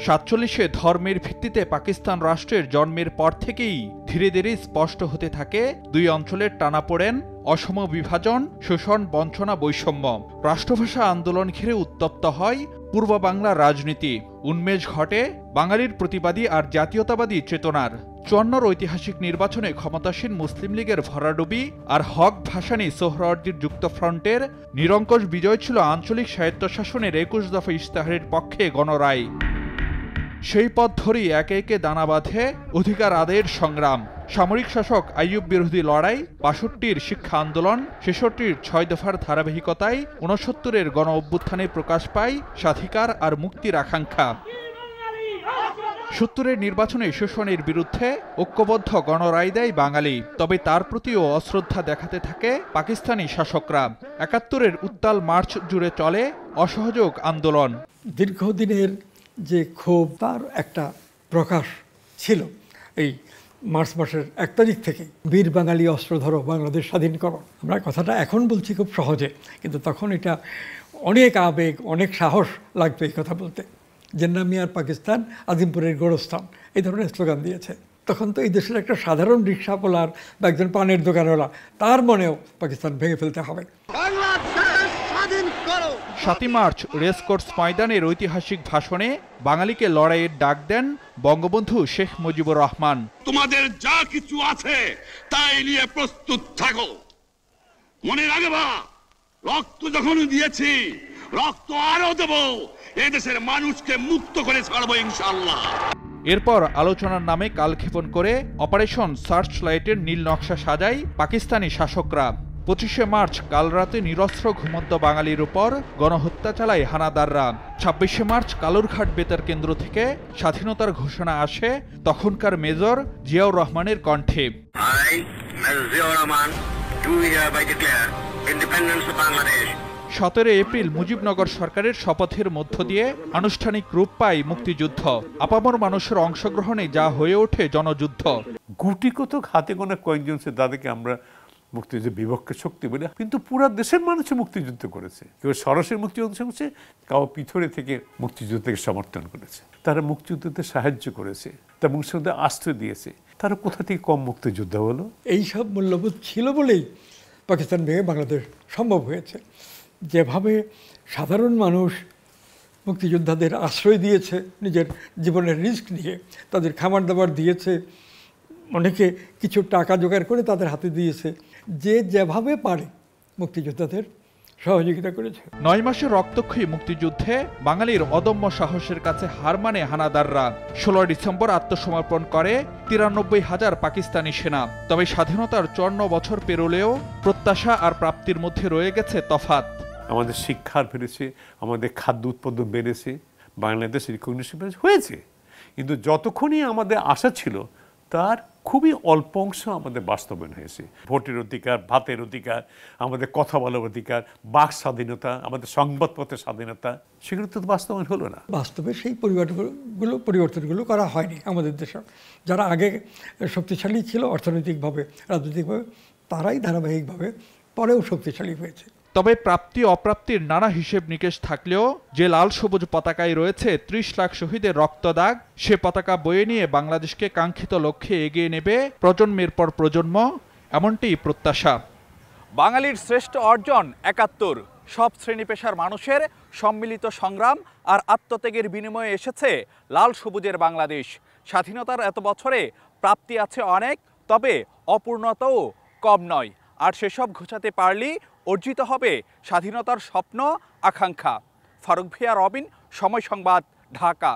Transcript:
47-এ ধর্মের ভিত্তিতে পাকিস্তান রাষ্ট্রের জন্মের পর থেকেই ধীরে ধীরে স্পষ্ট হতে থাকে দুই অঞ্চলের টানাপোড়েন, অসম বিভাজন, শোষণ, বঞ্চনা, বৈষম্য। রাষ্ট্রভাষা আন্দোলন ঘিরে উত্তপ্ত হয় পূর্ব বাংলার রাজনীতি। উন্মেষ ঘটে বাঙালির প্রতিবাদী আর জাতীয়তাবাদী চেতনার। 54 ঐতিহাসিক নির্বাচনে ক্ষমতাসীন মুসলিম লীগের ভরাডুবি আর হক ভাসানী সোহরাওয়ার্দীর যুক্তফ্রন্টের নিরঙ্কুশ বিজয় ছিল আঞ্চলিক স্বায়ত্তশাসনের 21 দফা ইশতেহারের পক্ষে গণরায়। সেই পথ ধরেই একে একে দানা বাঁধে অধিকার আদায়ের সংগ্রাম। সামরিক শাসক আইয়ুব বিরোধী লড়াই, 62-র শিক্ষা আন্দোলন, 66-র 6 দফার ধারাবাহিকতায় 69-এর গণ অভ্যুত্থানে প্রকাশ পায় স্বাধিকার আর মুক্তির আকাঙ্ক্ষা। 70-এর নির্বাচনে শোষণের বিরুদ্ধে ঐক্যবদ্ধ গণরায় দেয় বাঙালি। তবে তার প্রতিও অশ্রদ্ধা দেখাতে থাকে পাকিস্তানি শাসকরা। 71-এর উত্তাল মার্চ জুড়ে চলে অসহযোগ আন্দোলন। দীর্ঘদিনের যে ক্ষোভ, তার একটা প্রকাশ ছিল এই মার্চ মাসের 1 তারিখ থেকে। বীর বাঙালি অস্ত্র ধরো, বাংলাদেশ স্বাধীন করো। আমরা কথাটা এখন বলছি খুব সহজে, কিন্তু তখন এটা অনেক আবেগ, অনেক সাহস লাগতো এই কথা বলতে। জিন্নাহ মিয়ার পাকিস্তান, আজিমপুরের গোরস্থান, এই ধরনের স্লোগান দিয়েছে। তখন তো এই দেশের একটা সাধারণ রিক্সাওয়ালার বা একজন পানের দোকানওয়ালা, তার মনেও পাকিস্তান ভেঙে ফেলতে হবে। 7 মার্চ রেসকোর্স ময়দানের ঐতিহাসিক ভাষণে বাঙালিকে লড়াইয়ের ডাক দেন বঙ্গবন্ধু শেখ মুজিবুর রহমান। তোমাদের যা কিছু আছে তাই নিয়ে প্রস্তুত থাকো। মনে রাখবা, রক্ত যখন দিয়েছি, রক্ত আরো দেব। এই দেশের মানুষকে মুক্ত করে ছাড়বো ইনশাআল্লাহ। এরপর আলোচনার নামে কালক্ষেপণ করে অপারেশন সার্চ লাইটের নীল নকশা সাজায় পাকিস্তানি শাসকরা। 25শে মার্চ কালরাতে নিরস্ত্র ঘুমন্ত বাঙালির উপর গণহত্যা চালায় হানাদাররা। 26শে মার্চ কালুরঘাট বেতার কেন্দ্র থেকে স্বাধীনতার ঘোষণা আসে তখনকার মেজর জিয়াউর রহমানের কণ্ঠে। 17 এপ্রিল মুজিবনগর সরকারের শপথের মধ্য দিয়ে আনুষ্ঠানিক রূপ পায় মুক্তিযুদ্ধ। আপামর মানুষের অংশগ্রহণে যা হয়ে ওঠে জনযুদ্ধ। গুটিকত হাতে গোনা কয়েকজন তাদেরকে আমরা মুক্তিযুদ্ধ বিপক্ষে শক্তি বলে, কিন্তু পুরো দেশের মানুষ মুক্তিযুদ্ধ করেছে। কেউ সরাসরি মুক্তিযুদ্ধ করেছে, কেউ পিছনে থেকে মুক্তিযুদ্ধকে সমর্থন করেছে। তারা মুক্তিযুদ্ধতে সাহায্য করেছে, তার মুক্তিযুদ্ধে আশ্রয় দিয়েছে। তারা কোথা থেকে কম মুক্তিযুদ্ধ হলো? এইসব মূল্যবোধ ছিল বলেই পাকিস্তান ভেঙে বাংলাদেশ সম্ভব হয়েছে। যেভাবে সাধারণ মানুষ মুক্তিযোদ্ধাদের আশ্রয় দিয়েছে, নিজের জীবনের রিস্ক নিয়ে তাদের খাবার দাবার দিয়েছে, অনেকে কিছু টাকা জোগাড় করে তাদের হাতে দিয়েছে, যে যেভাবে পারে মুক্তিযোদ্ধাদের সহযোগিতা করেছে। 9 মাসের রক্তক্ষয়ী মুক্তিযুদ্ধে বাঙালির অদম্য সাহসের কাছে হার মানে হানাদাররা। 16 ডিসেম্বর আত্মসমর্পণ করে 93,000 পাকিস্তানি সেনা। তবে স্বাধীনতার 54 বছর পেরোলেও প্রত্যাশা আর প্রাপ্তির মধ্যে রয়ে গেছে তফাৎ। আমাদের শিক্ষার বেড়েছে, আমাদের খাদ্য উৎপাদন বেড়েছে, বাংলাদেশ রিকগনিশন হয়েছে, কিন্তু যতক্ষণই আমাদের আশা ছিল তার খুবই অল্প অংশ আমাদের বাস্তবায়ন হয়েছে। ভোটের অধিকার, ভাতের অধিকার, আমাদের কথা বলার অধিকার, বাক স্বাধীনতা, আমাদের সংবাদপত্রের স্বাধীনতা, সেগুলো তো বাস্তবায়ন হলো না। বাস্তবে সেই পরিবর্তনগুলো করা হয়নি আমাদের দেশে। যারা আগে শক্তিশালী ছিল অর্থনৈতিকভাবে, রাজনৈতিকভাবে, তারাই ধারাবাহিকভাবে পরেও শক্তিশালী হয়েছে। তবে প্রাপ্তি অপ্রাপ্তির নানা হিসেব নিকেশ থাকলেও যে লাল সবুজ পতাকায় রয়েছে 30 লাখ শহীদের রক্তদাগ, সে পতাকা বয়ে নিয়ে বাংলাদেশকে কাঙ্ক্ষিত লক্ষ্যে এগিয়ে নেবে প্রজন্মের পর প্রজন্ম, এমনটিই প্রত্যাশা। বাঙালির শ্রেষ্ঠ অর্জন 71। সব শ্রেণী পেশার মানুষের সম্মিলিত সংগ্রাম আর আত্মত্যাগের বিনিময়ে এসেছে লাল সবুজের বাংলাদেশ। স্বাধীনতার এত বছরে প্রাপ্তি আছে অনেক, তবে অপূর্ণতাও কম নয়। আর সেসব ঘোচাতে পারলেই অর্জিত হবে স্বাধীনতার স্বপ্ন, আকাঙ্ক্ষা। ফারুক ভিয়া, রবিন, সময় সংবাদ, ঢাকা।